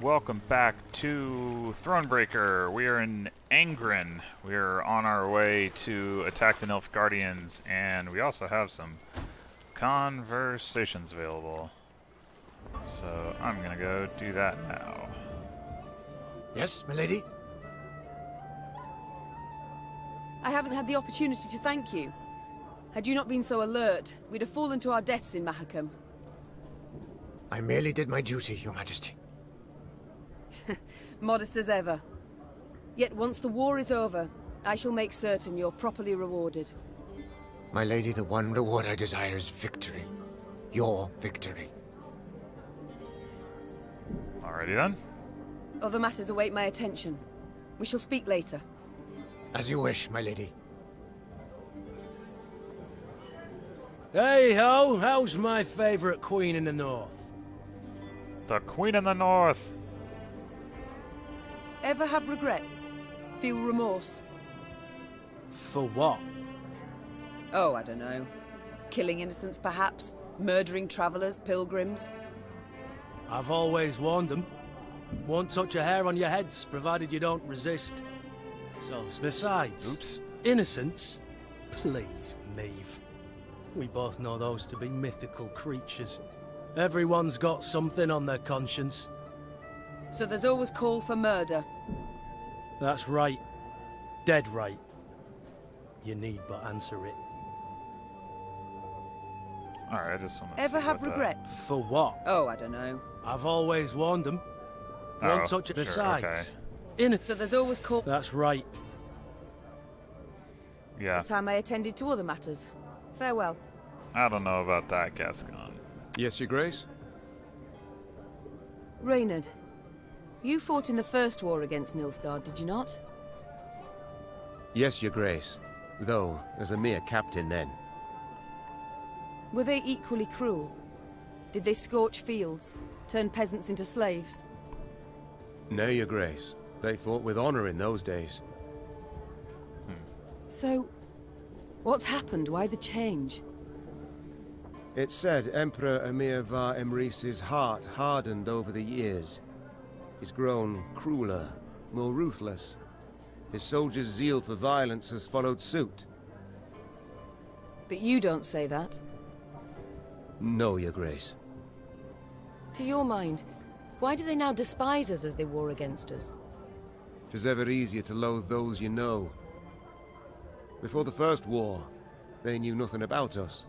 welcome back to Thronebreaker. We are in Angren. We are on our way to attack the Nilfgaardians, and we also have some conversations available. So I'm gonna go do that now. Yes, milady? I haven't had the opportunity to thank you. Had you not been so alert, we'd have fallen to our deaths in Mahakam. I merely did my duty, Your Majesty. Modest as ever. Yet once the war is over, I shall make certain you're properly rewarded. My lady, the one reward I desire is victory. Your victory. Alrighty then. Other matters await my attention. We shall speak later. As you wish, my lady. Hey ho, how's my favorite queen in the north? The Queen in the North. Ever have regrets? Feel remorse? For what? Oh, I don't know. Killing innocents, perhaps? Murdering travelers, pilgrims? I've always warned them. Won't touch a hair on your heads, provided you don't resist. So, besides, Oops. innocents? Please, Maeve. We both know those to be mythical creatures. Everyone's got something on their conscience. So there's always call for murder. That's right. Dead right. You need but answer it. Alright, I just want to Ever have regret? For what? Oh, I don't know. I've always warned them. Won't touch it. Sure, Besides, okay. So there's always call. That's right. Yeah, It's time I attended to other matters. Farewell. I don't know about that, Gascon. Yes, Your Grace? Reynard, you fought in the first war against Nilfgaard, did you not? Yes, Your Grace. Though, as a mere captain then. Were they equally cruel? Did they scorch fields, turn peasants into slaves? No, Your Grace. They fought with honor in those days. So, what's happened? Why the change? It's said Emperor Emir var Emrys's heart hardened over the years. He's grown crueler, more ruthless. His soldiers' zeal for violence has followed suit. But you don't say that. No, Your Grace. To your mind, why do they now despise us as they war against us? 'Tis ever easier to loathe those you know. Before the first war, they knew nothing about us.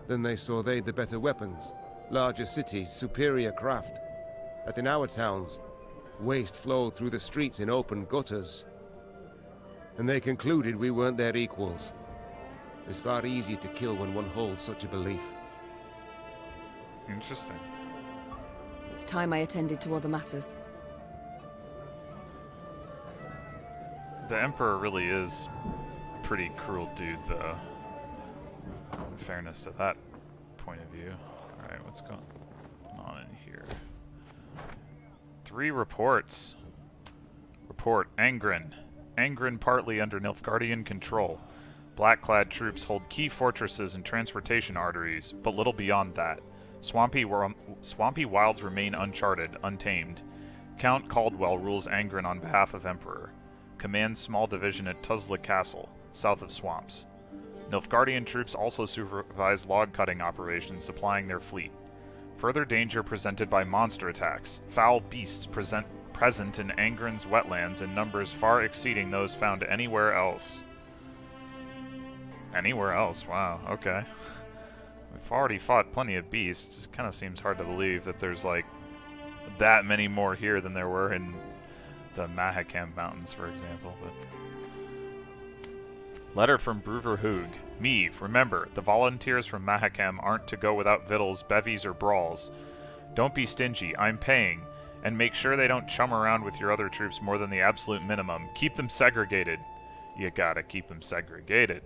Then they saw they'd the better weapons, larger cities, superior craft. That in our towns, waste flowed through the streets in open gutters. And they concluded we weren't their equals. It's far easier to kill when one holds such a belief. Interesting. It's time I attended to other matters. The Emperor really is a pretty cruel dude, though. In fairness to that point of view. Alright, what's going on in here? 3 reports. Report, Angren. Angren partly under Nilfgaardian control. Black-clad troops hold key fortresses and transportation arteries, but little beyond that. Swampy wilds remain uncharted, untamed. Count Caldwell rules Angren on behalf of Emperor. Commands small division at Tuzla Castle, south of swamps. Nilfgaardian troops also supervise log-cutting operations supplying their fleet. Further danger presented by monster attacks. Foul beasts present in Angren's wetlands in numbers far exceeding those found anywhere else. Anywhere else? Wow, okay. We've already fought plenty of beasts. It kind of seems hard to believe that there's, like, that many more here than there were in the Mahakam Mountains, for example, but... Letter from Bruver Hoog. Meave, remember, the volunteers from Mahakam aren't to go without victuals, bevies, or brawls. Don't be stingy, I'm paying. And make sure they don't chum around with your other troops more than the absolute minimum. Keep them segregated. You gotta keep them segregated.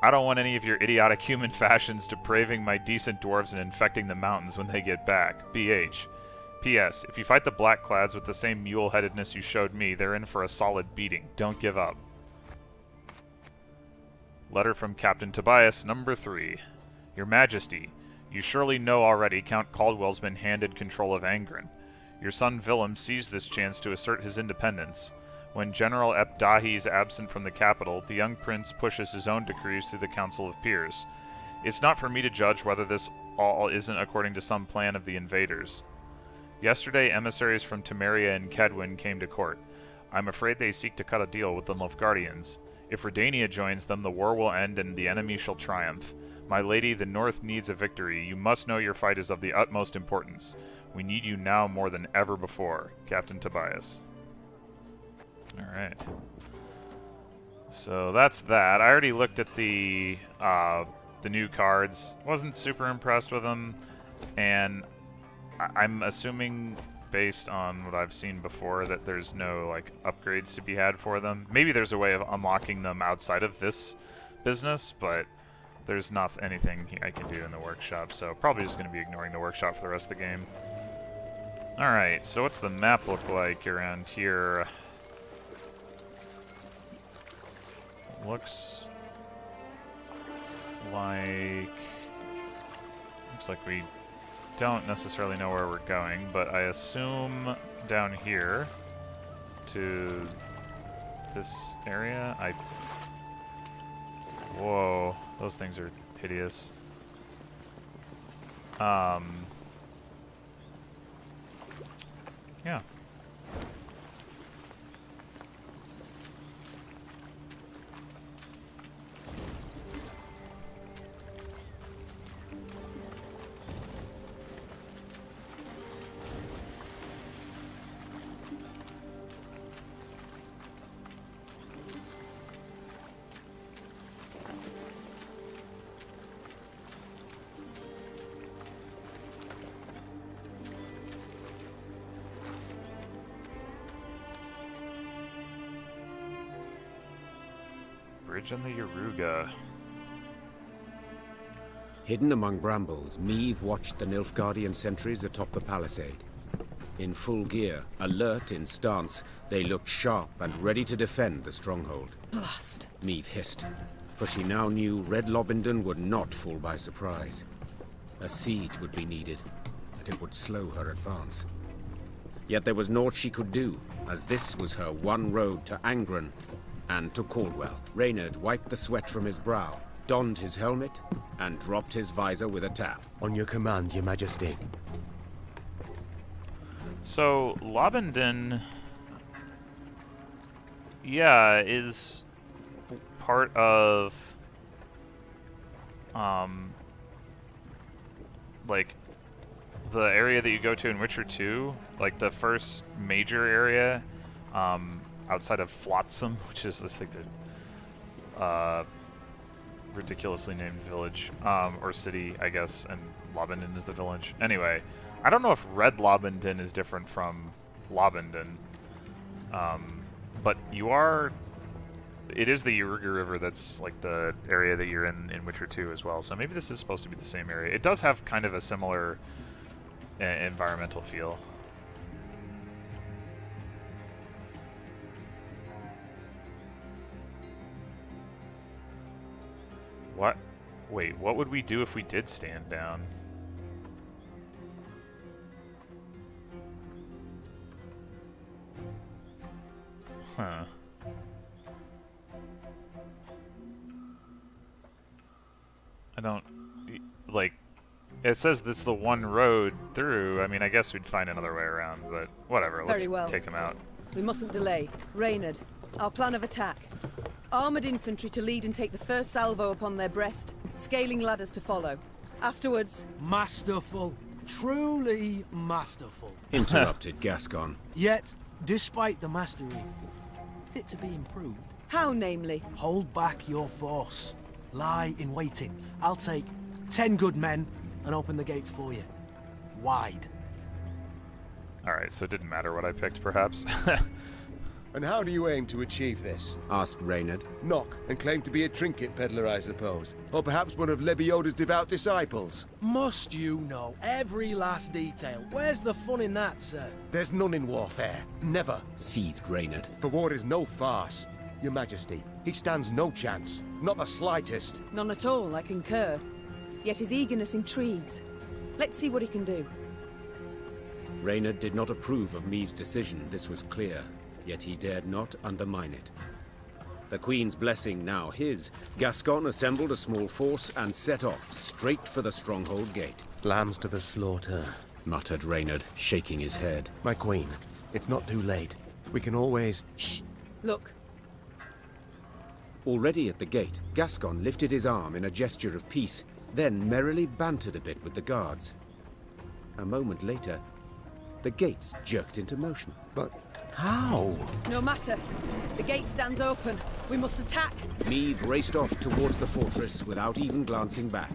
I don't want any of your idiotic human fashions depraving my decent dwarves and infecting the mountains when they get back. BH. P.S. If you fight the Blackclads with the same mule-headedness you showed me, they're in for a solid beating. Don't give up. Letter from Captain Tobias, number 3. Your Majesty, you surely know already Count Caldwell's been handed control of Angren. Your son Willem seized this chance to assert his independence. When General Epdahi is absent from the capital, the young prince pushes his own decrees through the Council of Peers. It's not for me to judge whether this all isn't according to some plan of the invaders. Yesterday, emissaries from Temeria and Kedwin came to court. I'm afraid they seek to cut a deal with the Nilfgaardians. If Redania joins them, the war will end and the enemy shall triumph. My lady, the North needs a victory. You must know your fight is of the utmost importance. We need you now more than ever before. Captain Tobias. Alright. So that's that. I already looked at the new cards. Wasn't super impressed with them. And I'm assuming, based on what I've seen before, that there's no like upgrades to be had for them. Maybe there's a way of unlocking them outside of this business, but there's not anything I can do in the workshop, so probably just going to be ignoring the workshop for the rest of the game. Alright, so what's the map look like around here? Looks like we don't necessarily know where we're going, but I assume down here to this area. Whoa, those things are hideous. Yeah. Bridge on the Yaruga. Hidden among brambles, Meve watched the Nilfgaardian sentries atop the palisade. In full gear, alert in stance, they looked sharp and ready to defend the stronghold. Blast! Meve hissed, for she now knew Red Lobendon would not fall by surprise. A siege would be needed, and it would slow her advance. Yet there was naught she could do, as this was her one road to Angren and to Caldwell. Reynard wiped the sweat from his brow, donned his helmet, and dropped his visor with a tap. On your command, Your Majesty. So, Lobendon, yeah, is part of, like, the area that you go to in Witcher 2, like the first major area, outside of Flotsam, which is this, like, the, ridiculously named village, or city, I guess, and Lobendon is the village. Anyway, I don't know if Red Lobendon is different from Lobendon, but it is the Yaruga River that's like the area that you're in Witcher 2 as well, so maybe this is supposed to be the same area. It does have kind of a similar environmental feel. What? Wait, what would we do if we did stand down? Huh. I don't... like... It says it's the one road through. I mean, I guess we'd find another way around, but whatever. Let's take him out. We mustn't delay. Reynard, our plan of attack. Armoured infantry to lead and take the first salvo upon their breast, scaling ladders to follow. Afterwards... Masterful. Truly masterful. Interrupted Gascon. Yet, despite the mastery, fit to be improved. How, namely? Hold back your force. Lie in waiting. I'll take 10 good men and open the gates for you. Wide. Alright, so it didn't matter what I picked, perhaps. And how do you aim to achieve this? Asked Reynard. Knock and claim to be a trinket peddler, I suppose. Or perhaps one of Lebioda's devout disciples. Must you know every last detail? Where's the fun in that, sir? There's none in warfare. Never. Seethed Reynard. For war is no farce. Your Majesty, he stands no chance. Not the slightest. None at all, I concur. Yet his eagerness intrigues. Let's see what he can do. Reynard did not approve of Meave's decision, this was clear, yet he dared not undermine it. The Queen's blessing now his, Gascon assembled a small force and set off, straight for the stronghold gate. Lambs to the slaughter, Muttered Reynard, shaking his head. my queen. It's not too late. We can always... Shh! Look, Already at the gate, Gascon lifted his arm in a gesture of peace, then merrily bantered a bit with the guards. A moment later, the gates jerked into motion. But how? no matter. The gate stands open. We must attack. Meave raced off towards the fortress without even glancing back.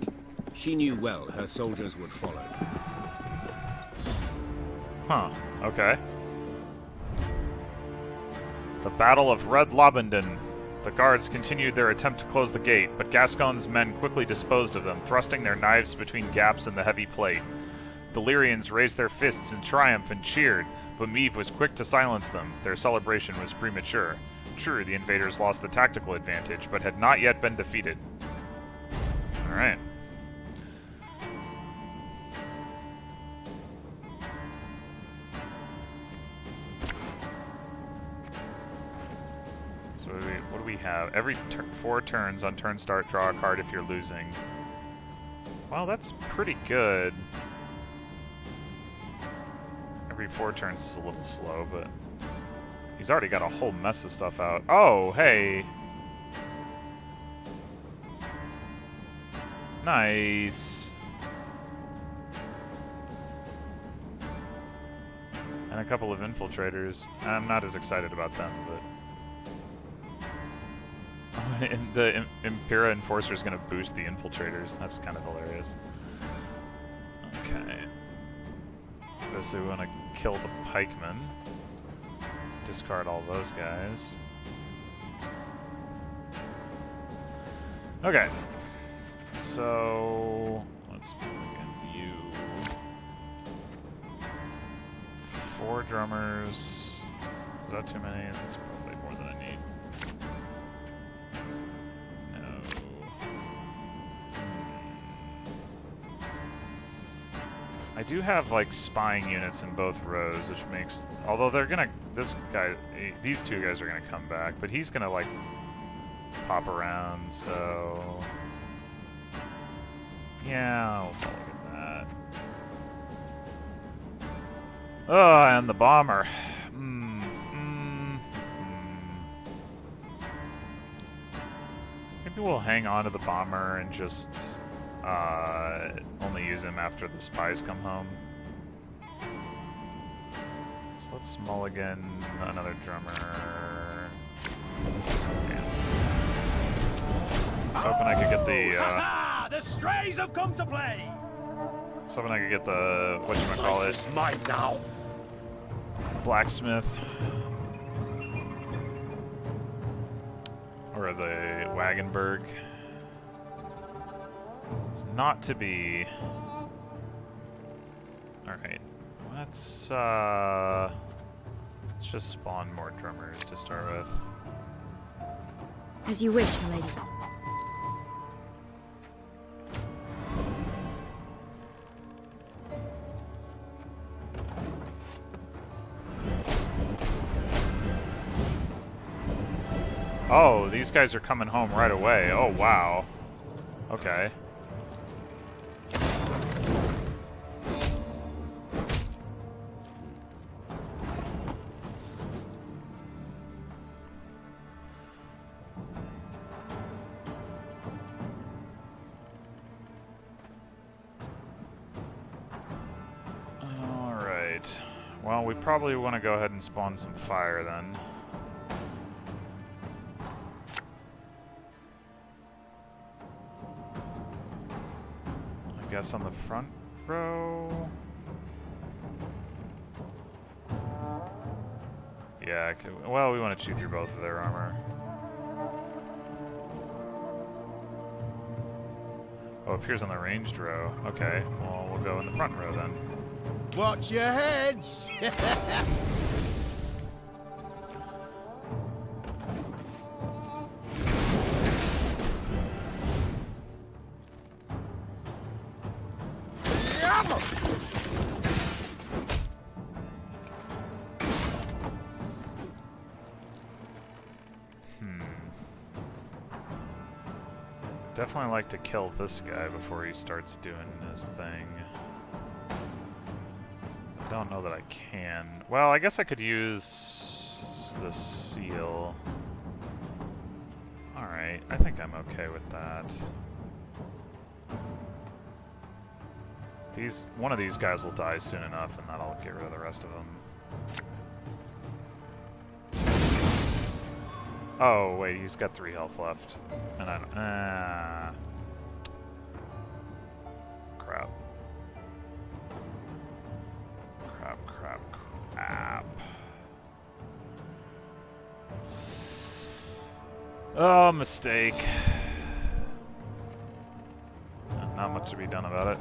She knew well her soldiers would follow. Huh, okay. The Battle of Red Lobenden. The guards continued their attempt to close the gate, but Gascon's men quickly disposed of them, thrusting their knives between gaps in the heavy plate. The Lyrians raised their fists in triumph and cheered, but Meave was quick to silence them. Their celebration was premature. True, the invaders lost the tactical advantage, but had not yet been defeated. Alright. So what do we have? Every 4 turns on turn start, draw a card if you're losing. Wow, that's pretty good. Every 4 turns is a little slow, but he's already got a whole mess of stuff out. Oh, hey! Nice! And a couple of infiltrators. I'm not as excited about them, but... And the Impera Enforcer is going to boost the infiltrators. That's kind of hilarious. Okay. So we want to kill the pikemen. Discard all those guys. Okay. So let's bring in you. 4 drummers. Is that too many? That's probably more than I need. I do have, like, spying units in both rows, which makes... Although they're gonna... These 2 guys are gonna come back, but he's gonna, like, pop around, so... Yeah, I'll look at that. Oh, and the bomber. Maybe we'll hang on to the bomber and just... only use him after the spies come home. So let's mulligan another drummer. Damn. I was hoping I could get the, The strays have come to play! I was hoping I could get the, whatchamacallit, It's mine now. blacksmith. Or the Wagenberg. It's not to be. Alright. Let's just spawn more drummers to start with. As you wish, my lady. Oh, these guys are coming home right away. Oh, wow. Okay. Alright. Well, we probably want to go ahead and spawn some fire then. I guess on the front row. Yeah, well, we want to chew through both of their armor. Oh, it appears on the ranged row. Okay, well, we'll go in the front row then. Watch your heads! Definitely like to kill this guy before he starts doing his thing. I don't know that I can. Well, I guess I could use the seal. Alright, I think I'm okay with that. One of these guys will die soon enough, and that'll get rid of the rest of them. Oh, wait, he's got 3 health left. And I don't... Crap. Crap. Oh, mistake. Not much to be done about it.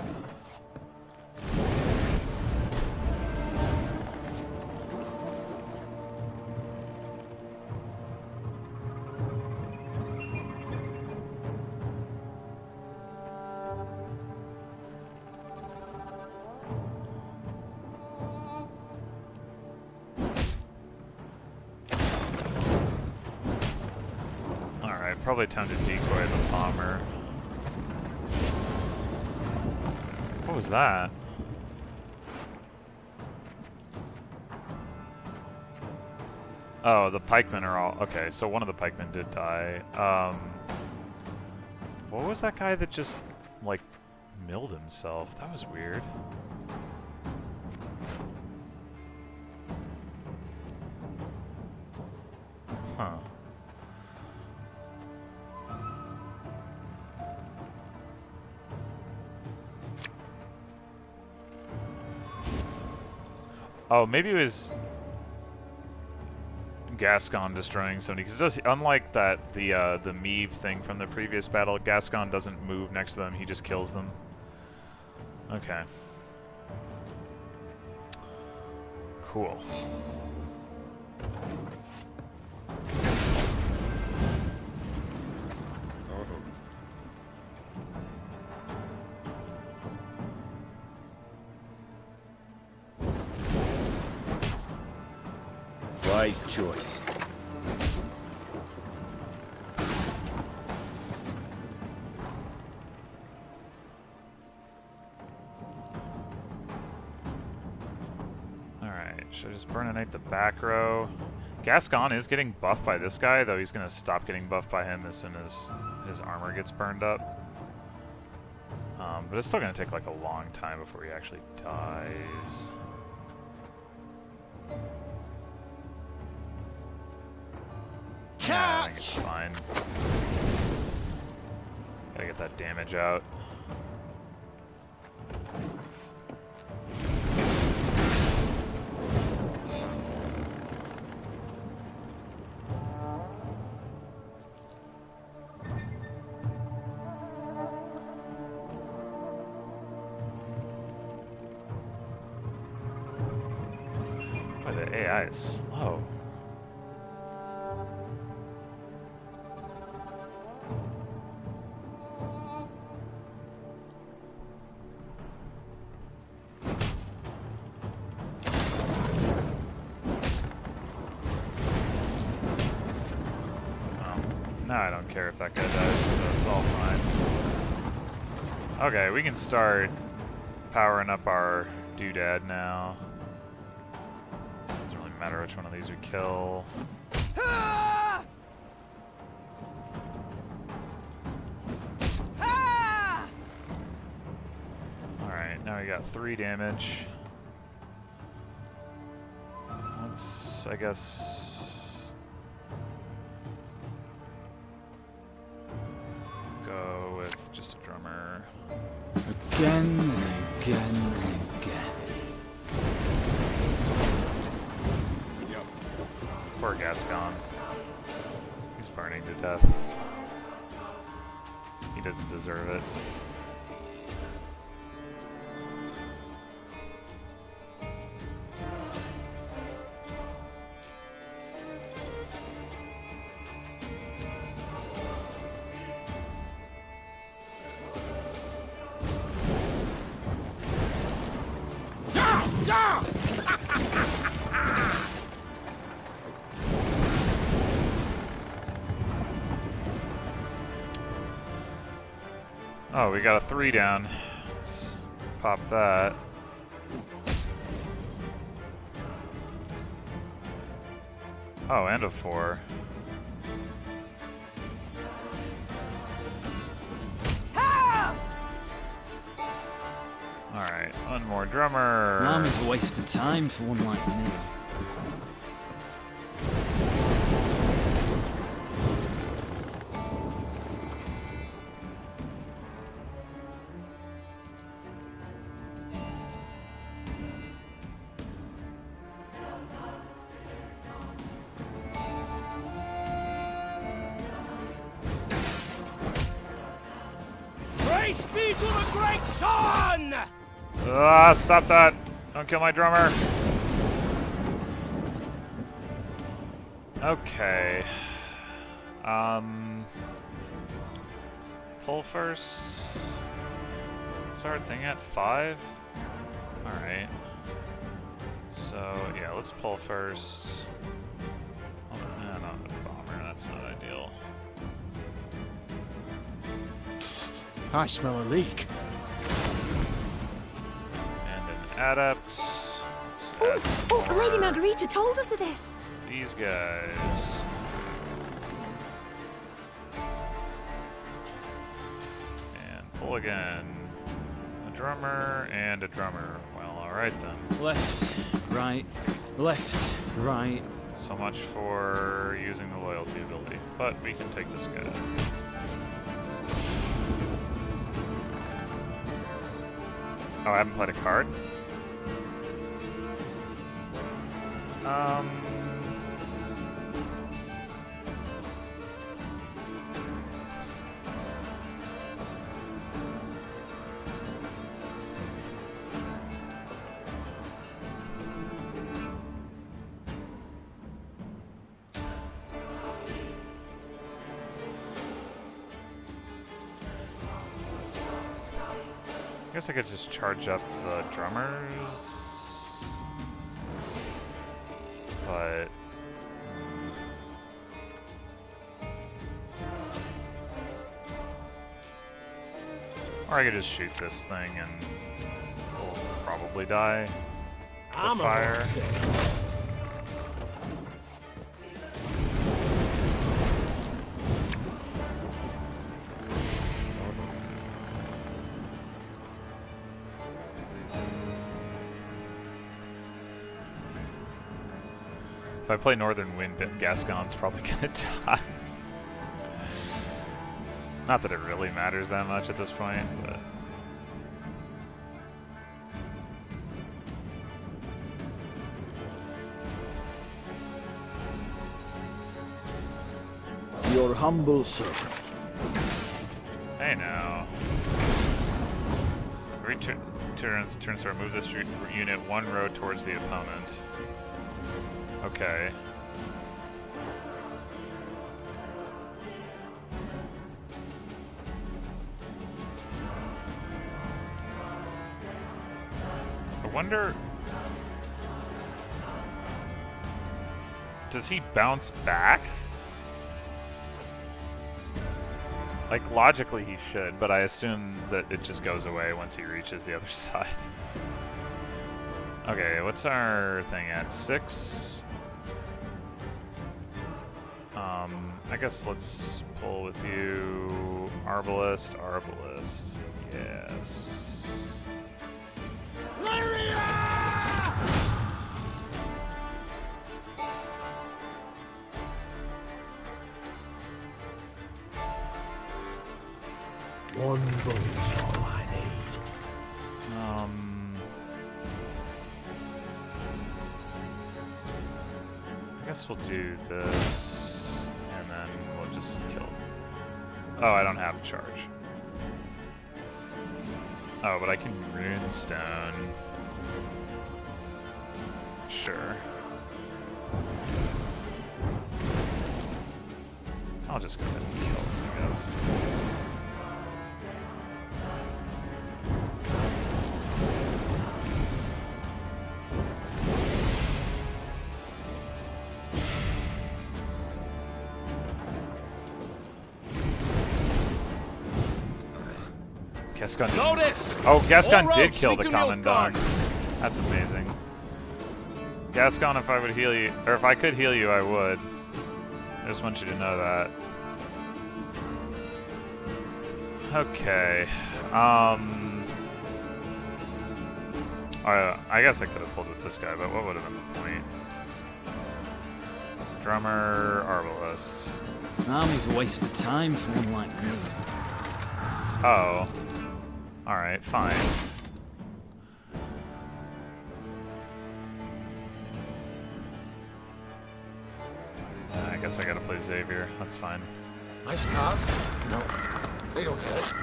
Probably time to decoy the bomber. What was that? Oh, the pikemen are all... Okay, so one of the pikemen did die. What was that guy that just, like, milled himself? That was weird. Huh. Oh, maybe it was Gascon destroying somebody. Because unlike the Meave thing from the previous battle, Gascon doesn't move next to them; he just kills them. Okay. Cool. Wise choice. Alright, should I just burninate the back row? Gascon is getting buffed by this guy, though he's going to stop getting buffed by him as soon as his armor gets burned up. But it's still going to take like a long time before he actually dies. Yeah, I think it's fine. Gotta get that damage out. Boy, the AI is slow. Now I don't care if that guy dies, so it's all fine. Okay, we can start powering up our doodad now. Doesn't really matter which one of these we kill. Alright, now we got 3 damage. Let's, I guess... go with just a drummer. Again and again and again. Poor Gascon. He's burning to death. He doesn't deserve it. Oh, we got a 3 down. Let's pop that. Oh, and a 4. Alright, one more drummer. Armor's a waste of time for one like me. Praise be to the great sun! Ah, stop that! Don't kill my drummer. Okay. Pull first. What's our thing at? 5? Alright. So, yeah, let's pull first. Oh, not the bomber, that's not ideal. I smell a leak. And an adept. Let's add some more. Lady Margarita told us of this. These guys. And pull again. A drummer and a drummer. Well, alright then. Left, right, left, right. So much for using the loyalty ability. But we can take this guy. Oh, I haven't played a card? I guess I could just charge up the drummers, but or I could just shoot this thing and we'll probably die to fire. If I play Northern Wind, then Gascon's probably gonna die. Not that it really matters that much at this point, but... Your humble servant. Hey now. Turns to remove this unit 1 row towards the opponent. Okay. I wonder... Does he bounce back? Like, logically he should, but I assume that it just goes away once he reaches the other side. Okay, what's our thing at? 6? I guess let's pull with you. Arbalist. Yes. Lyria! One boat's all I need. I guess we'll do this, and then we'll just kill. Oh, I don't have charge. Oh, but I can runestone. Sure. I'll just go ahead and kill him, I guess. Gascon. Notice! Oh, Gascon All did roads kill lead the to Commandant. Nilfgaard. That's amazing. Gascon, if I would heal you, or if I could heal you, I would. I just want you to know that. Okay. I guess I could have pulled with this guy, but what would have been the point? Drummer, Arbalest. Army's a waste of time for one like me. Oh. Alright, fine. I guess I gotta play Xavier. That's fine. My scars? No, they don't hurt.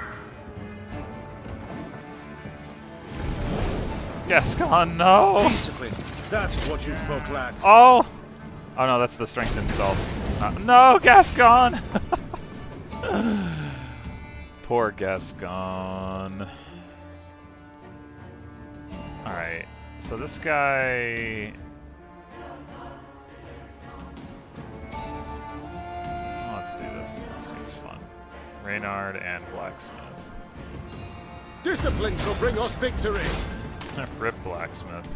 Gascon, no! Discipline. That's what you folk lack. Oh! Oh no, that's the strength insult. No, Gascon! Poor Gascon. Alright, so this guy... Oh, let's do this. This seems fun. Reynard and Blacksmith. Discipline shall bring us victory! Rip Blacksmith.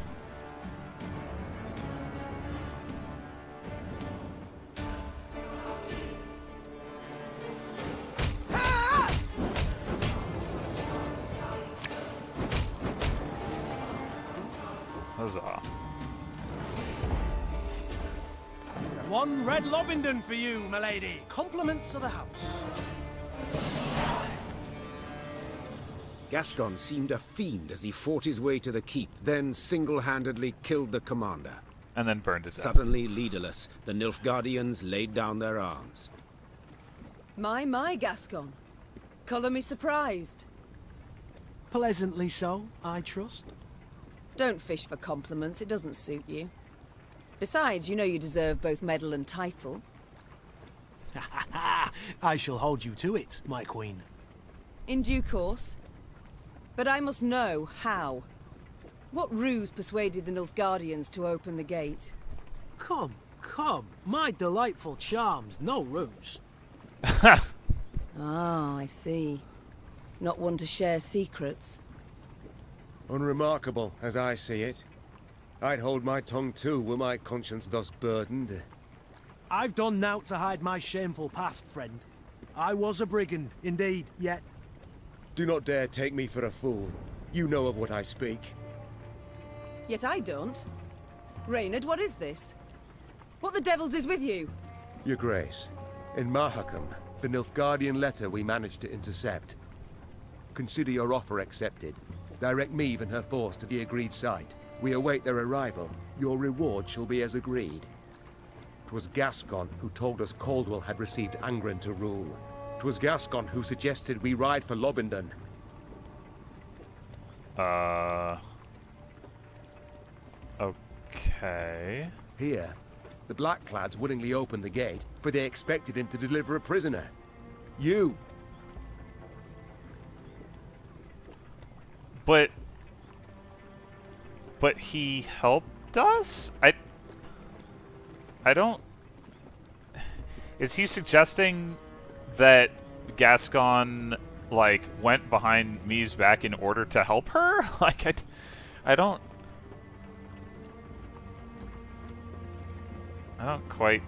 Huzzah. One red Lobington for you, my lady. Compliments of the house. Gascon seemed a fiend as he fought his way to the keep, then single-handedly killed the commander. And then burned it down. Suddenly leaderless, the Nilfgaardians laid down their arms. My, Gascon. Colour me surprised. Pleasantly so, I trust. Don't fish for compliments, it doesn't suit you. Besides, you know you deserve both medal and title. I shall hold you to it, my queen. In due course. But I must know how. What ruse persuaded the Nilfgaardians to open the gate? Come, my delightful charms, no ruse. Ah, I see. Not one to share secrets. Unremarkable, as I see it. I'd hold my tongue too, were my conscience thus burdened. I've done naught to hide my shameful past, friend. I was a brigand, indeed, yet... Do not dare take me for a fool. You know of what I speak. Yet I don't. Reynard, what is this? What the devils is with you? Your Grace, in Mahakam, the Nilfgaardian letter we managed to intercept. Consider your offer accepted. Direct Meve and her force to the agreed site. We await their arrival. Your reward shall be as agreed. 'Twas Gascon who told us Caldwell had received Angren to rule. 'Twas Gascon who suggested we ride for Lobington. Okay. Here, the Blackclads willingly opened the gate, for they expected him to deliver a prisoner. You! But he helped us? I don't... Is he suggesting that Gascon, like, went behind Meve's back in order to help her? Like, I don't quite...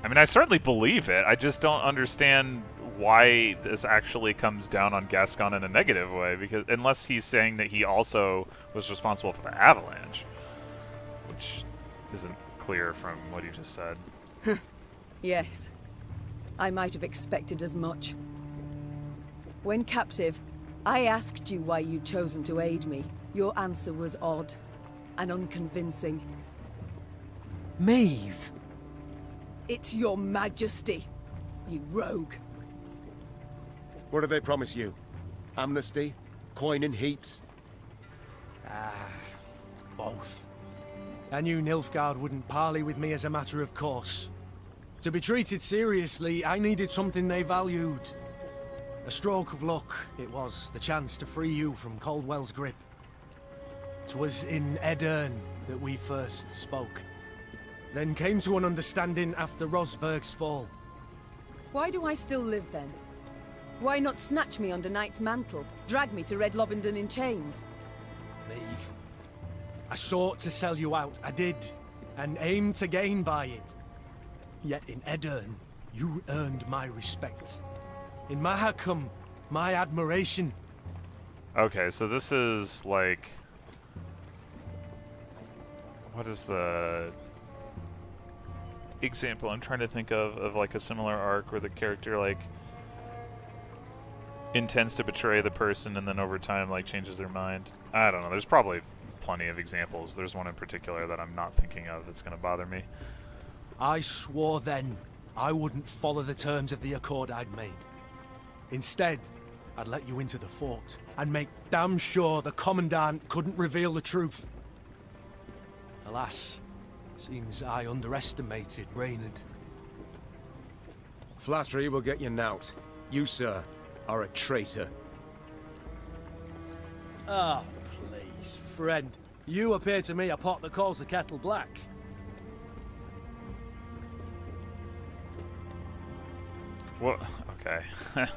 I mean, I certainly believe it. I just don't understand why this actually comes down on Gascon in a negative way, because unless he's saying that he also was responsible for the avalanche, which isn't clear from what he just said. Yes. I might have expected as much. When captive, I asked you why you'd chosen to aid me. Your answer was odd and unconvincing. Maeve! It's your majesty, you rogue. What do they promise you? Amnesty? Coin in heaps? Both. I knew Nilfgaard wouldn't parley with me as a matter of course. To be treated seriously, I needed something they valued. A stroke of luck, it was, the chance to free you from Caldwell's grip. 'Twas in Edern that we first spoke. Then came to an understanding after Rosberg's fall. Why do I still live then? Why not snatch me under Knight's mantle? Drag me to Red Lobendon in chains? Leave. I sought to sell you out, I did, and aimed to gain by it. Yet in Edirn, you earned my respect. In Mahakam, my admiration. Okay, so this is like... What is the example I'm trying to think of like a similar arc where the character like intends to betray the person and then over time like changes their mind? I don't know. There's probably plenty of examples. There's one in particular that I'm not thinking of that's going to bother me. I swore then I wouldn't follow the terms of the accord I'd made. Instead, I'd let you into the fort and make damn sure the Commandant couldn't reveal the truth. Alas, seems I underestimated Reynard. Flattery will get you knout. You, sir, are a traitor. Ah, please, friend. You appear to me a pot that calls the kettle black. What? Okay.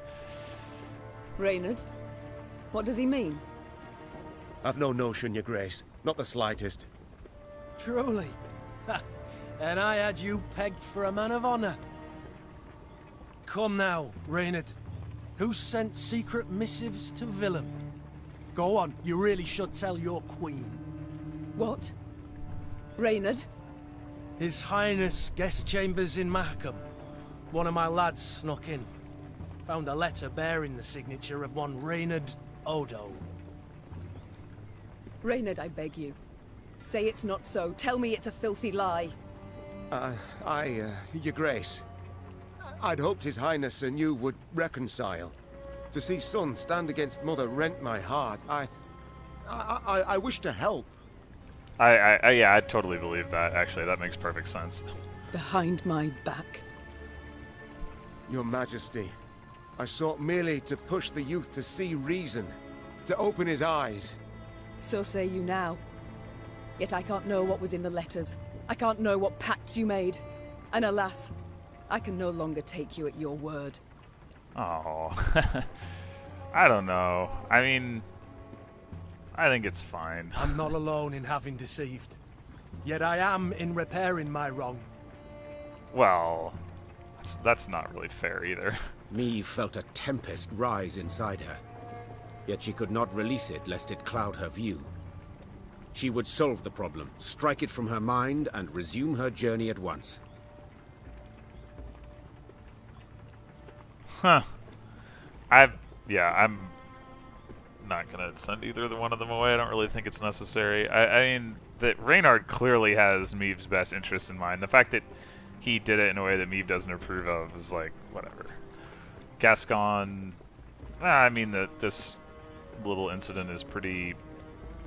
Reynard? What does he mean? I've no notion, your grace. Not the slightest. Truly. And I had you pegged for a man of honor. Come now, Reynard. Who sent secret missives to Willem? Go on, you really should tell your queen. What? Reynard? His Highness guest chambers in Mahakam. One of my lads snuck in. Found a letter bearing the signature of one Reynard Odo. Reynard, I beg you. Say it's not so. Tell me it's a filthy lie. Your grace. I'd hoped his highness and you would reconcile. To see son stand against mother rent my heart. I wish to help. Yeah, I totally believe that, actually. That makes perfect sense. Behind my back. Your Majesty, I sought merely to push the youth to see reason, to open his eyes. So say you now. Yet I can't know what was in the letters. I can't know what pacts you made. And alas, I can no longer take you at your word. Oh, I don't know. I mean, I think it's fine. I'm not alone in having deceived. Yet I am in repairing my wrong. Well, that's not really fair either. Meve felt a tempest rise inside her. Yet she could not release it lest it cloud her view. She would solve the problem, strike it from her mind, and resume her journey at once. Huh. I'm not gonna send either one of them away. I don't really think it's necessary. I mean, that Reynard clearly has Meve's best interest in mind. The fact that he did it in a way that Meve doesn't approve of is like, whatever. Gascon, I mean, this little incident is pretty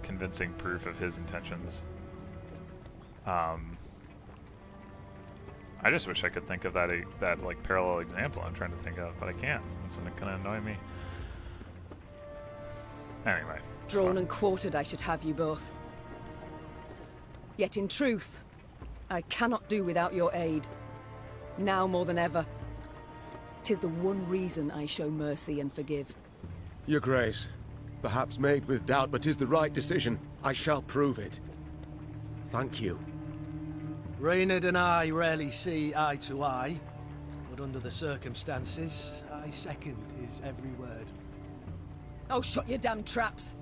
convincing proof of his intentions. I just wish I could think of that like parallel example I'm trying to think of, but I can't. It's gonna annoy me. Anyway. Drawn and quartered I should have you both. Yet in truth, I cannot do without your aid. Now more than ever. 'Tis the one reason I show mercy and forgive. Your grace, perhaps made with doubt, but 'tis the right decision. I shall prove it. Thank you. Reynard and I rarely see eye to eye, but under the circumstances, I second his every word. Oh, shut your damn traps!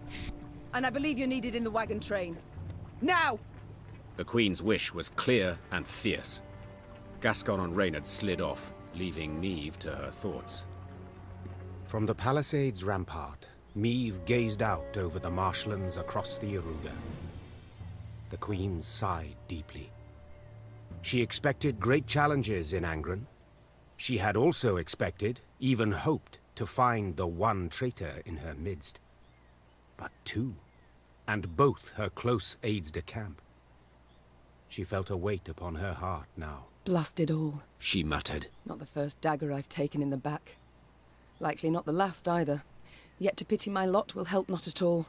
And I believe you're needed in the wagon train. Now! The Queen's wish was clear and fierce. Gascon and Reynard slid off, leaving Meve to her thoughts. From the palisade's rampart, Meve gazed out over the marshlands across the Iruga. The Queen sighed deeply. She expected great challenges in Angren. She had also expected, even hoped, to find the one traitor in her midst. But two, and both her close aides-de-camp. She felt a weight upon her heart now. Blast it all. She muttered. Not the first dagger I've taken in the back. Likely not the last either. Yet to pity my lot will help not at all.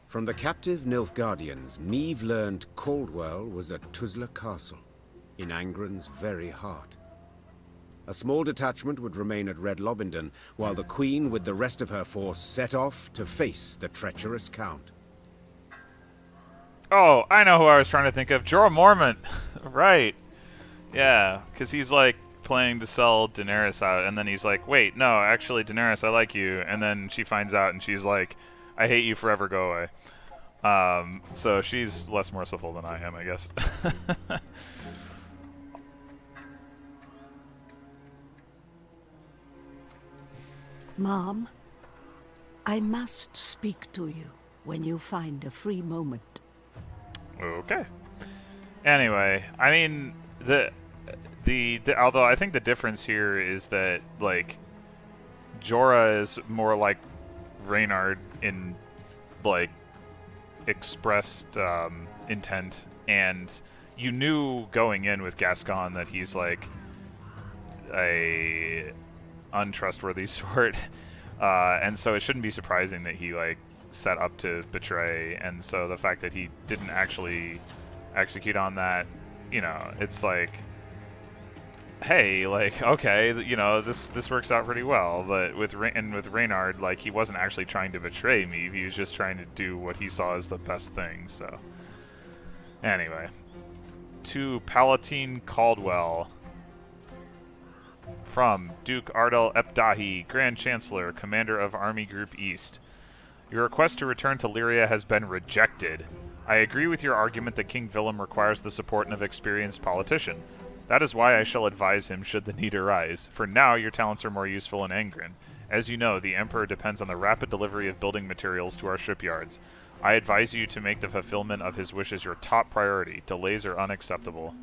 From the captive Nilfgaardians, Meve learned Caldwell was at Tuzla Castle, in Angren's very heart. A small detachment would remain at Red Lobington, while the Queen with the rest of her force set off to face the treacherous Count. Oh, I know who I was trying to think of. Jorah Mormont. Right. Yeah, because he's like planning to sell Daenerys out, and then he's like, wait, no, actually, Daenerys, I like you. And then she finds out, and she's like, I hate you forever, go away. So she's less merciful than I am, I guess. Mom, I must speak to you when you find a free moment. Okay. Anyway, I mean, the although I think the difference here is that, like, Jorah is more like Reynard in, like, expressed intent, and you knew going in with Gascon that he's, like, a untrustworthy sort, and so it shouldn't be surprising that he, like, set up to betray, and so the fact that he didn't actually execute on that, you know, it's like, hey, like, okay, you know, this works out pretty well. But with Reynard, like, he wasn't actually trying to betray me. He was just trying to do what he saw as the best thing. So, anyway, to Palatine Caldwell from Duke Ardel Epdahi, Grand Chancellor, Commander of Army Group East. Your request to return to Lyria has been rejected. I agree with your argument that King Willem requires the support of an experienced politician. That is why I shall advise him should the need arise. For now, your talents are more useful in Angren. As you know, the Emperor depends on the rapid delivery of building materials to our shipyards. I advise you to make the fulfillment of his wishes your top priority. Delays are unacceptable.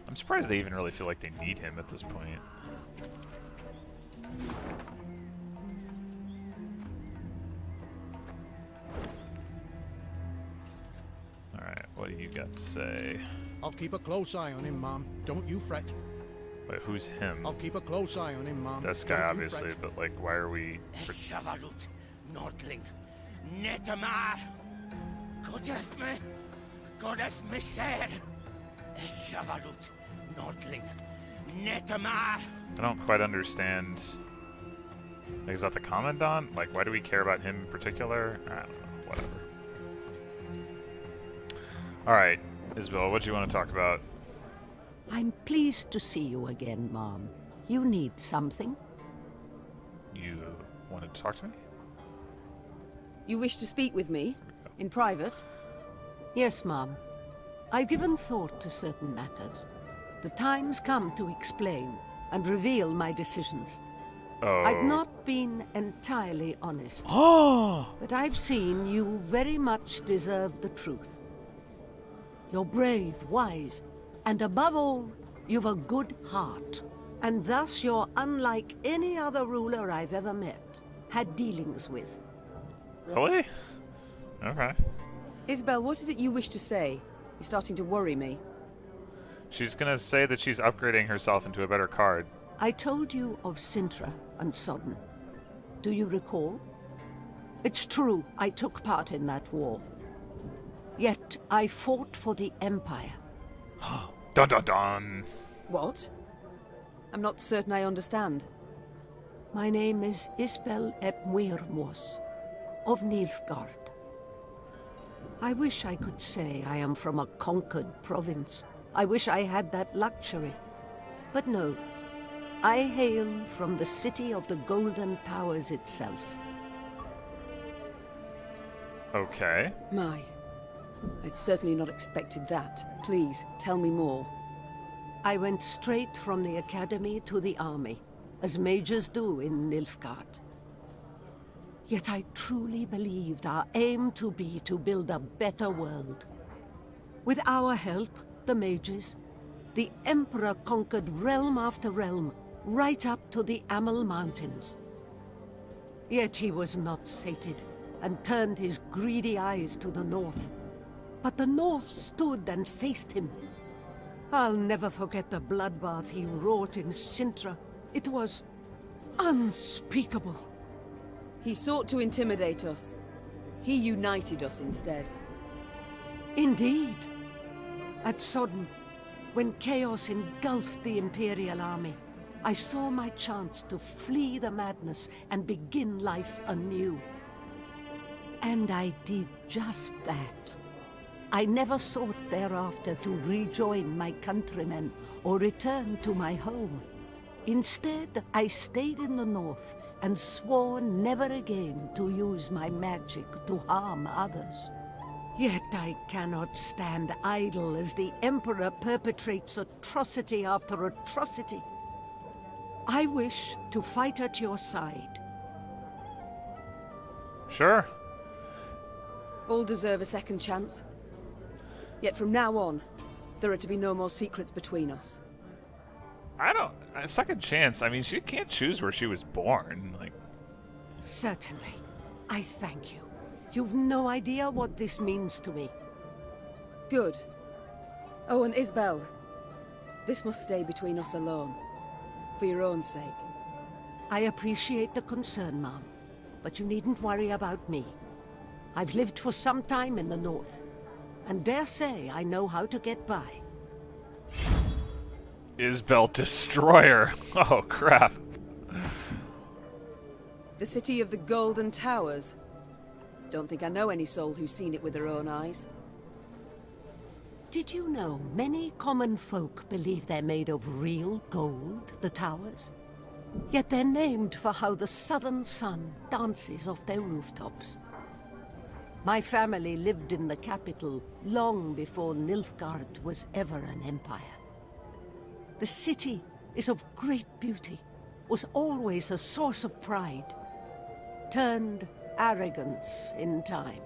I'm surprised they even really feel like they need him at this point. Alright, what do you got to say? I'll keep a close eye on him, Mom. Don't you fret. Wait, who's him? I'll keep a close eye on him, Mom. This guy, obviously, but, like, why are we... Savarut, Nordling, Netamar, Godef me, ser. Savarut, Nordling, Netamar. I don't quite understand. Like, is that the Commandant? Like, why do we care about him in particular? I don't know. Whatever. Alright, Isabel, what do you want to talk about? I'm pleased to see you again, Mom. You need something? You wanted to talk to me? You wish to speak with me? In private? Yes, Mom. I've given thought to certain matters. The time's come to explain and reveal my decisions. Oh. I've not been entirely honest. Oh! But I've seen you very much deserve the truth. You're brave, wise, and above all, you've a good heart. And thus you're unlike any other ruler I've ever met, had dealings with. Really? Okay. Isabel, what is it you wish to say? You're starting to worry me. She's gonna say that she's upgrading herself into a better card. I told you of Sintra and Sodden. Do you recall? It's true, I took part in that war. Yet I fought for the Empire. Dun dun dun! What? I'm not certain I understand. My name is Isbel ep Muirmos, of Nilfgaard. I wish I could say I am from a conquered province. I wish I had that luxury. But no, I hail from the city of the Golden Towers itself. Okay. My, I'd certainly not expected that. Please, tell me more. I went straight from the academy to the army, as majors do in Nilfgaard. Yet I truly believed our aim to be to build a better world. With our help, the mages, the Emperor conquered realm after realm, right up to the Amel Mountains. Yet he was not sated, and turned his greedy eyes to the north. But the north stood and faced him. I'll never forget the bloodbath he wrought in Sintra. It was unspeakable. He sought to intimidate us. He united us instead. Indeed. At Sodden, When chaos engulfed the Imperial army, I saw my chance to flee the madness and begin life anew. And I did just that. I never sought thereafter to rejoin my countrymen or return to my home. Instead, I stayed in the north and swore never again to use my magic to harm others. Yet I cannot stand idle as the Emperor perpetrates atrocity after atrocity. I wish to fight at your side. Sure. All deserve a second chance. Yet from now on, there are to be no more secrets between us. I don't... A second chance, I mean, she can't choose where she was born. Like... Certainly. I thank you. You've no idea what this means to me. Good. Oh, and Isbel. This must stay between us alone. For your own sake. I appreciate the concern, Mom. But you needn't worry about me. I've lived for some time in the north. And dare say I know how to get by. Isbel Destroyer. Oh, crap. The city of the Golden Towers. Don't think I know any soul who's seen it with their own eyes. Did you know many common folk believe they're made of real gold, the towers? Yet they're named for how the southern sun dances off their rooftops. My family lived in the capital long before Nilfgaard was ever an empire. The city is of great beauty, was always a source of pride, turned arrogance in time.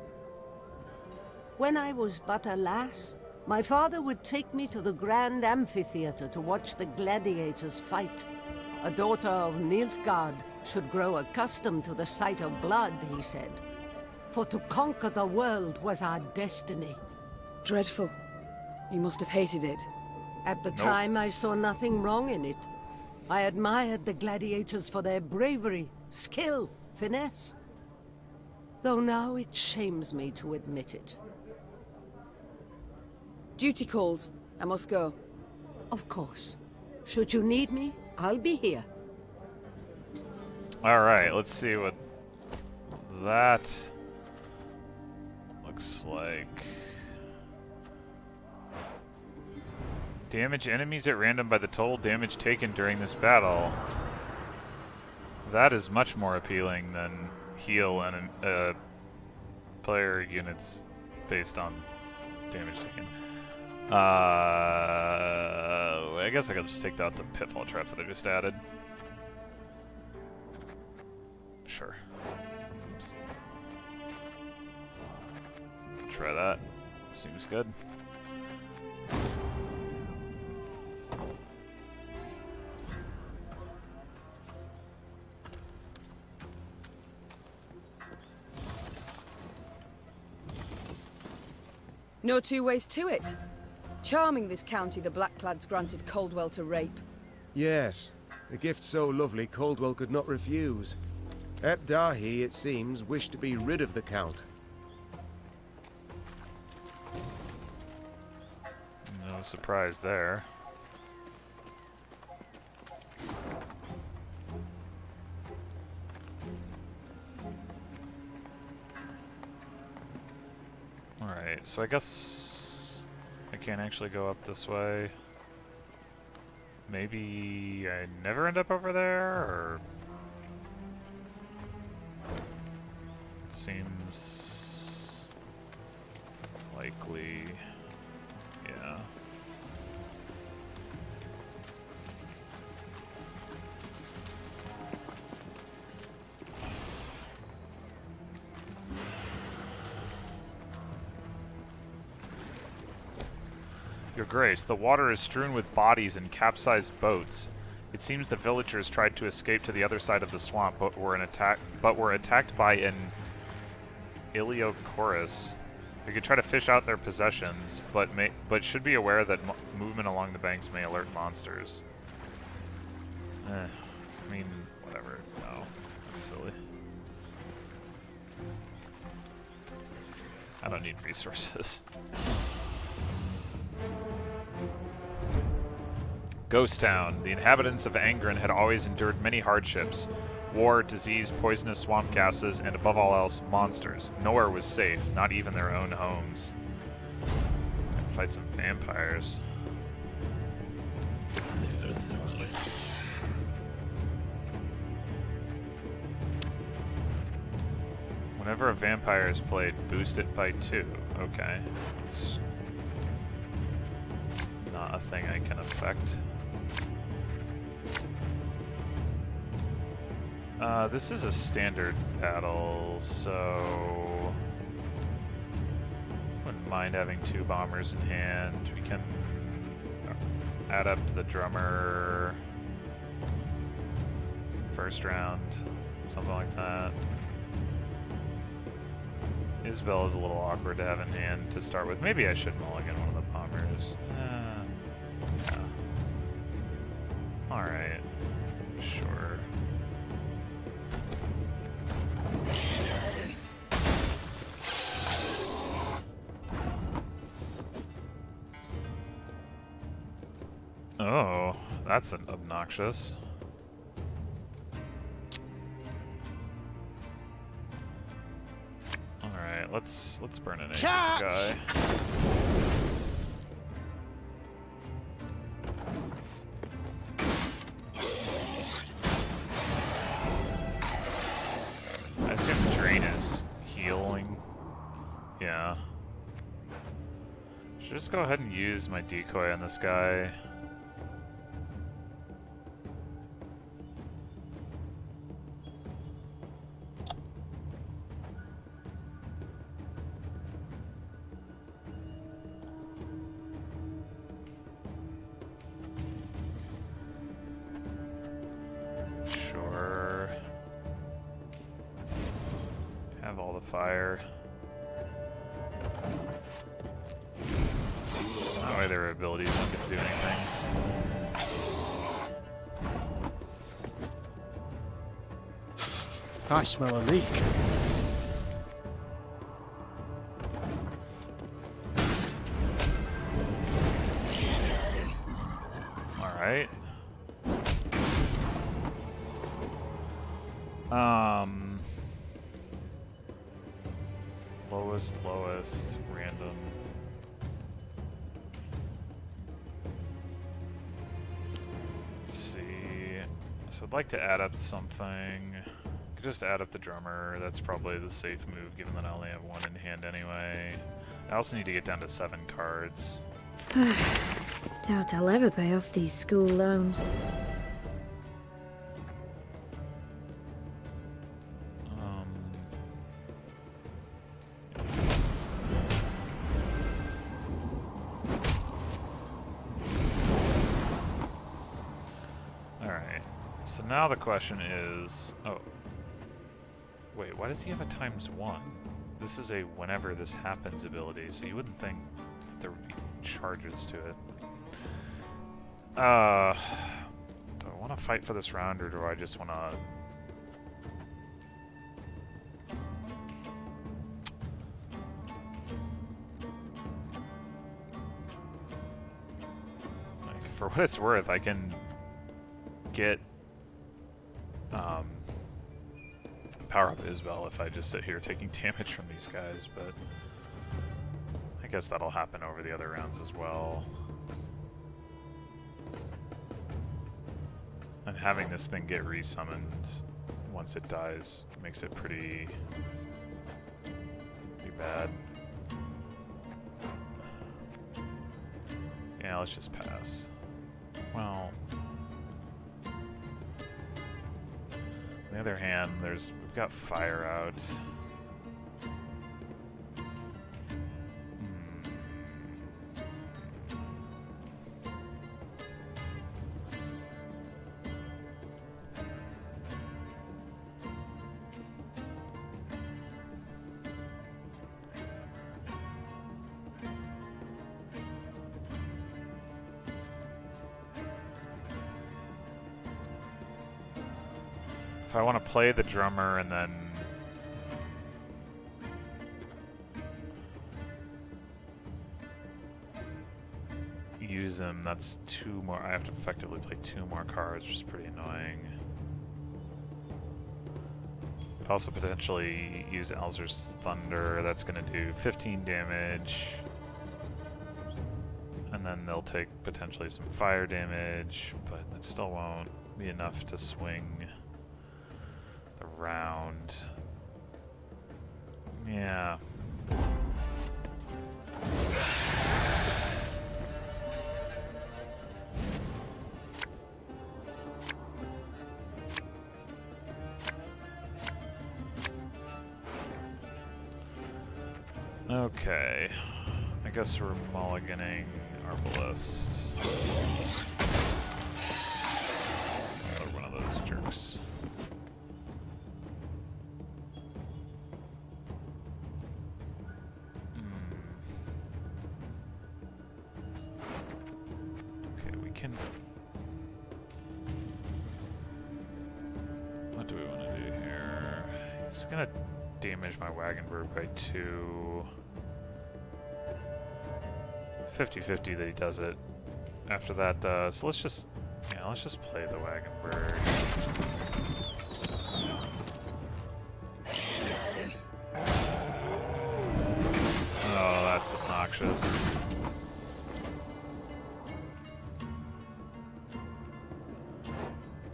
When I was but a lass, my father would take me to the grand amphitheater to watch the gladiators fight. A daughter of Nilfgaard should grow accustomed to the sight of blood, he said. For to conquer the world was our destiny. Dreadful. You must have hated it. At the time, I saw nothing wrong in it. I admired the gladiators for their bravery, skill, finesse. Though now it shames me to admit it. Duty calls. I must go. Of course. Should you need me, I'll be here. Alright, let's see what that looks like. Damage enemies at random by the total damage taken during this battle. That is much more appealing than heal and player units based on damage taken. I guess I could just take out the pitfall traps that I just added. Sure. Oops. Try that. Seems good. No two ways to it. Charming this county the Blackclads granted Coldwell to rape. Yes, a gift so lovely Coldwell could not refuse. Ep Dahi, it seems, wished to be rid of the Count. No surprise there. Alright, so I guess I can't actually go up this way. Maybe I never end up over there, or... Seems likely, yeah. Your Grace, the water is strewn with bodies and capsized boats. It seems the villagers tried to escape to the other side of the swamp, but were attacked by an Iliochorus. We could try to fish out their possessions, but should be aware that movement along the banks may alert monsters. I mean, whatever. No, that's silly. I don't need resources. Ghost Town. The inhabitants of Angren had always endured many hardships. War, disease, poisonous swamp gases, and above all else, monsters. Nowhere was safe, not even their own homes. Fight some vampires. Whenever a vampire is played, boost it by 2. Okay. It's not a thing I can affect. This is a standard battle, so wouldn't mind having 2 bombers in hand. We can add up to the drummer first round, something like that. Isabel is a little awkward to have in hand to start with. Maybe I should mulligan one of the bombers. Yeah. Alright. Sure. Oh, that's obnoxious. Alright, let's burn an egg this guy. I assume Drain is healing. Yeah. Should just go ahead and use my decoy on this guy. Fire. That way their abilities don't get to do anything. I smell a leak. Alright. Lowest, random. Let's see. So I'd like to add up something. Could just add up the drummer. That's probably the safe move, given that I only have 1 in hand anyway. I also need to get down to 7 cards. Doubt I'll ever pay off these school loans. Now the question is, oh, wait, why does he have a ×1? This is a whenever this happens ability, so you wouldn't think there would be charges to it. Do I want to fight for this round, or do I just want to... Like, for what it's worth, I can get power up Isabel if I just sit here taking damage from these guys, but I guess that'll happen over the other rounds as well. And having this thing get resummoned once it dies makes it pretty bad. Yeah, let's just pass. Well, on the other hand, we've got fire out. If I want to play the drummer and then use use him, that's 2 more. I have to effectively play 2 more cards, which is pretty annoying. Could also potentially use Alzur's Thunder. That's going to do 15 damage. And then they'll take potentially some fire damage, but it still won't be enough to swing the round. Yeah. Okay. I guess we're mulliganing Arbalest. Or one of those jerks. Okay, we can... What do we want to do here? It's gonna damage my wagon bird by 2. 50-50 that he does it. After that, so let's just play the wagon bird. Oh, that's obnoxious.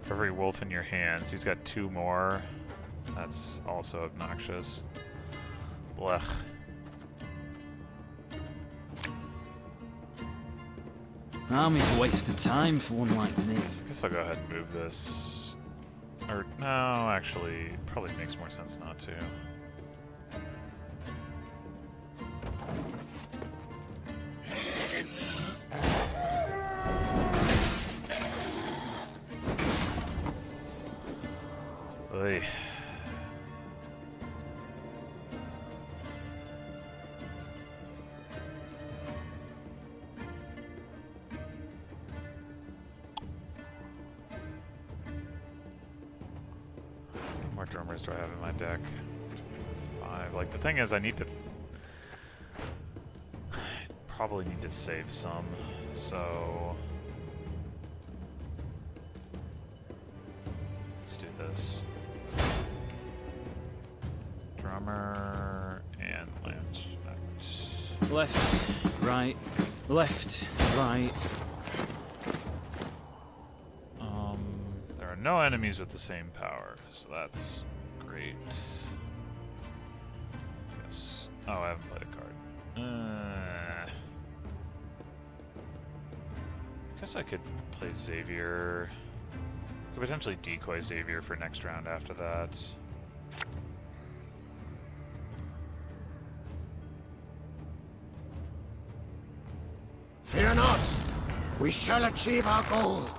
For every wolf in your hands, he's got 2 more. That's also obnoxious. Blech. Army's a waste of time for one like me. I guess I'll go ahead and move this. Or, no, actually, probably makes more sense not to. Oy. What drummers do I have in my deck? 5. Like, the thing is, I probably need to save some, so let's do this. Drummer and lance. Left, right, left, right. There are no enemies with the same power, so that's great. Yes. Oh, I haven't played a card. Guess I could play Xavier. Could potentially decoy Xavier for next round after that. Fear not! We shall achieve our goal!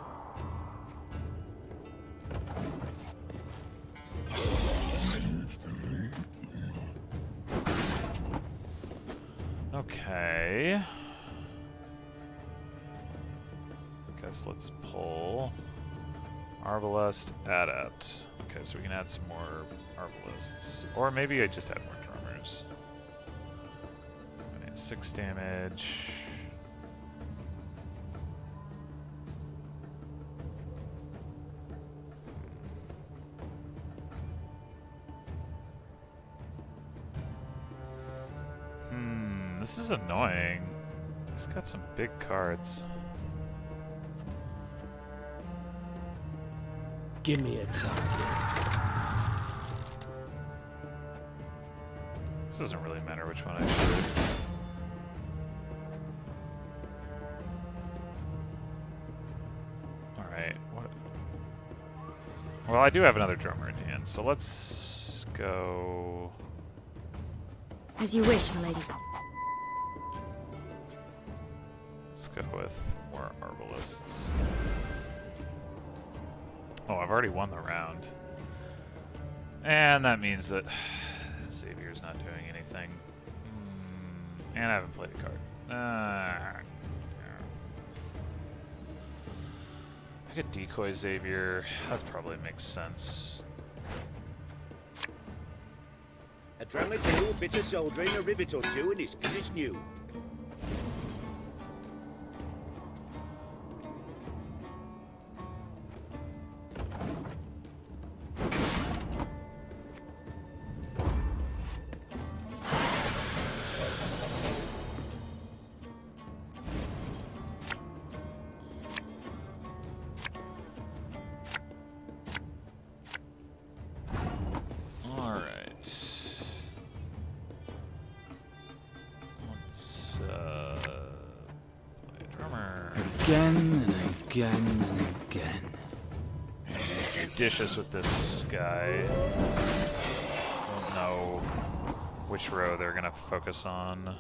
Okay. Guess let's pull Arbalest, Adept. Okay, so we can add some more Arbalests. Or maybe I just add more drummers. 6 damage. This is annoying. He's got some big cards. Give me a target. This doesn't really matter which one I shoot. Alright, what? Well, I do have another drummer in hand, so let's go... As you wish, milady. Let's go with more Arbalists. Oh, I've already won the round. And that means that Xavier's not doing anything. And I haven't played a card. I could decoy Xavier. That probably makes sense. A drum or two, a bit of soldering, a rivet or two, and it's good as new. Again and again and again. Judicious with this guy. Don't know which row they're gonna focus on.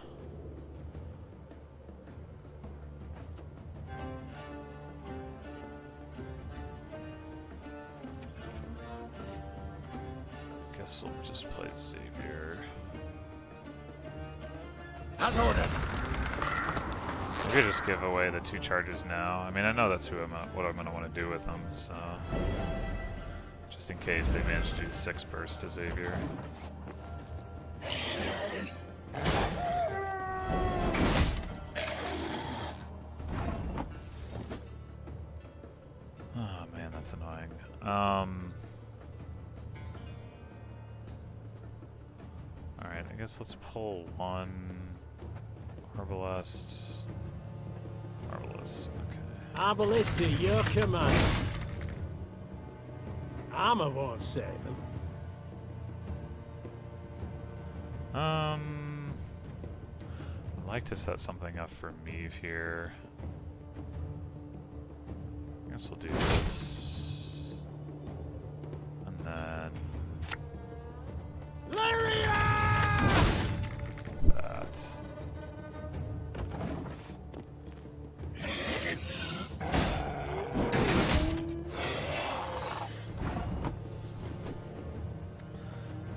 Guess we'll just play Xavier. As ordered. We could just give away the 2 charges now. I mean, I know that's what I'm gonna want to do with them, so just in case they manage to do 6 bursts to Xavier. Oh man, that's annoying. Alright, I guess let's pull 1 Arbalest. Arbalest, okay. Arbalest to your command. Armor won't save them. I'd like to set something up for Meave here. I guess we'll do this. And then... Lyria! That.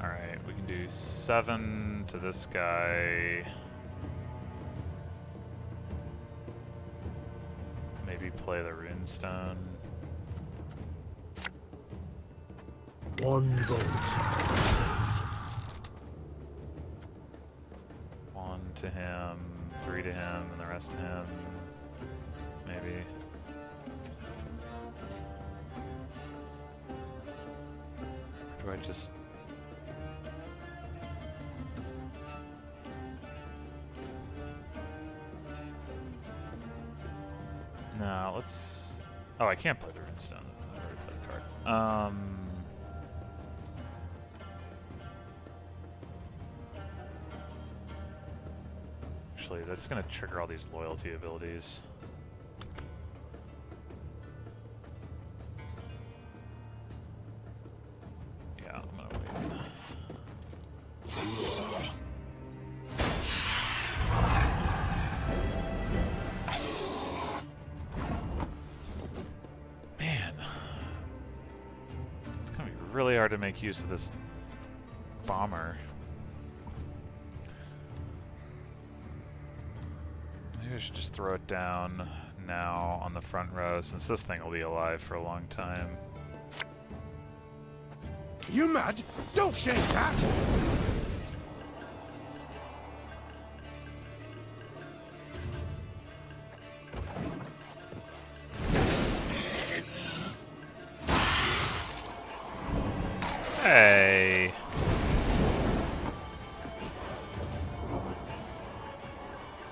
Alright, we can do 7 to this guy. Maybe play the runestone. 1 bolt. 1 to him, 3 to him, and the rest to him. Maybe. Or do I just... No, let's... Oh, I can't play the runestone. I already played the card. Actually, that's going to trigger all these loyalty abilities. Yeah, I'm going to wait. Man. It's going to be really hard to make use of this bomber. Maybe I should just throw it down now on the front row, since this thing will be alive for a long time. You mad? Don't shake that! Hey!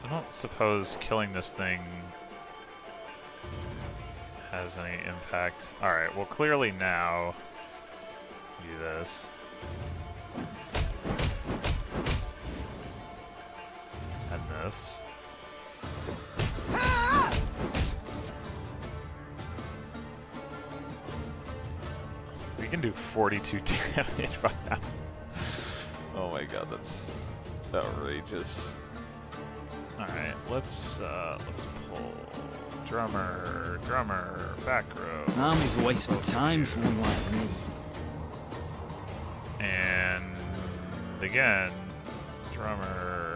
I don't suppose killing this thing has any impact. Alright, well clearly now do this. And this. We can do 42 damage right now. Oh my god, that's outrageous. Alright, let's pull drummer, back row. An army's a waste of time for one like me. And again, drummer.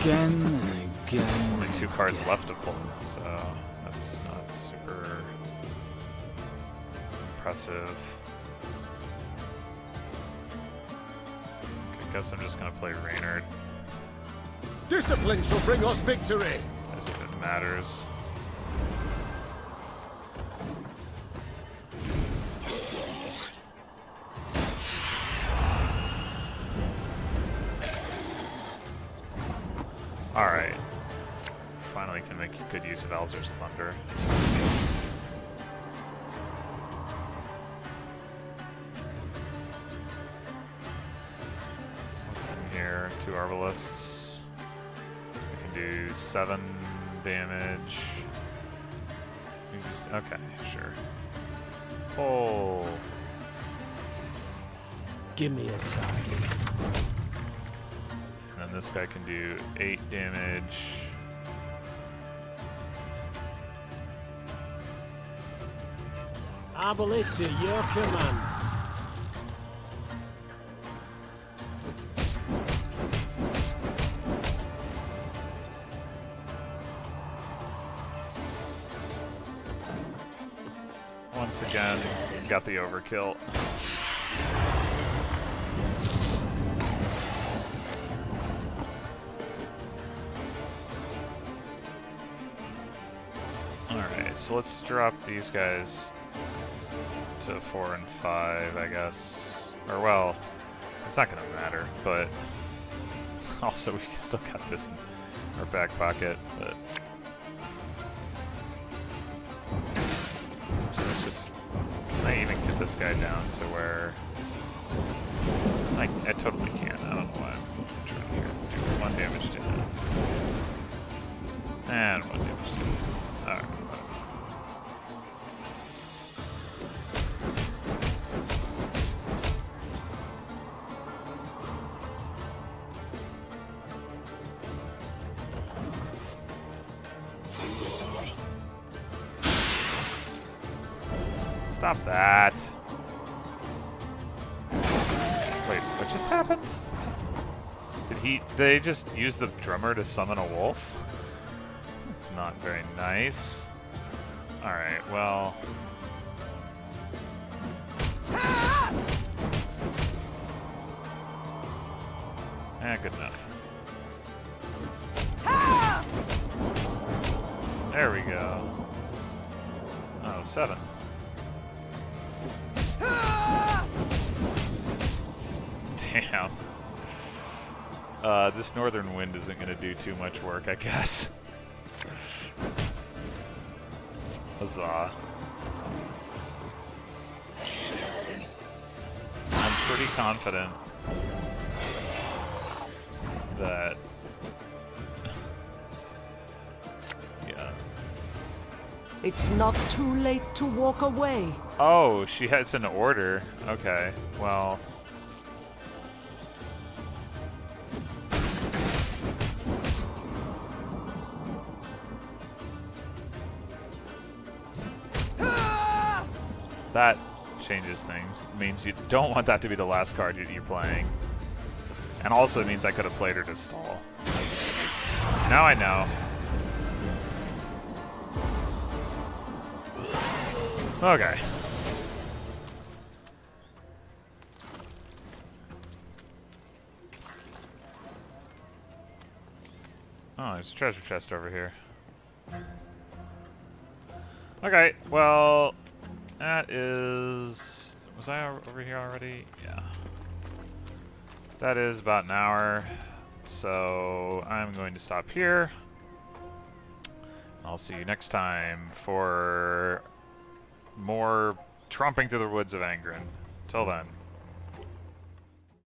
Again and again. Only 2 cards left to pull, so that's not super impressive. I guess I'm just gonna play Reynard. Discipline shall bring us victory! As if it matters. Alright. Finally can make good use of Alzur's Thunder. What's in here? 2 Arbalists. We can do 7 damage. Okay, sure. Oh. Give me a target. And then this guy can do 8 damage. Our ballista, your command. Once again, got the overkill. Alright, so let's drop these guys to 4 and 5, I guess. Or, well, it's not gonna matter, but also we still got this in our back pocket, but so let's just, can I even get this guy down to where I totally can. I don't know why I'm trying here. Do 1 damage to him. And 1 damage to him. Alright. Stop that. Wait, what just happened? Did they just use the drummer to summon a wolf? That's not very nice. Alright, well. Good enough. There we go. Oh, 7. Damn. This northern wind isn't going to do too much work, I guess. Huzzah. I'm pretty confident that... yeah. It's not too late to walk away. Oh, she has an order. Okay, well... that changes things. It means you don't want that to be the last card you're playing. And also it means I could have played her to stall. Now I know. Okay. Oh, there's a treasure chest over here. Okay, well, that is... was I over here already? Yeah. That is about an hour, so I'm going to stop here. I'll see you next time for more tromping through the woods of Angren. Till then.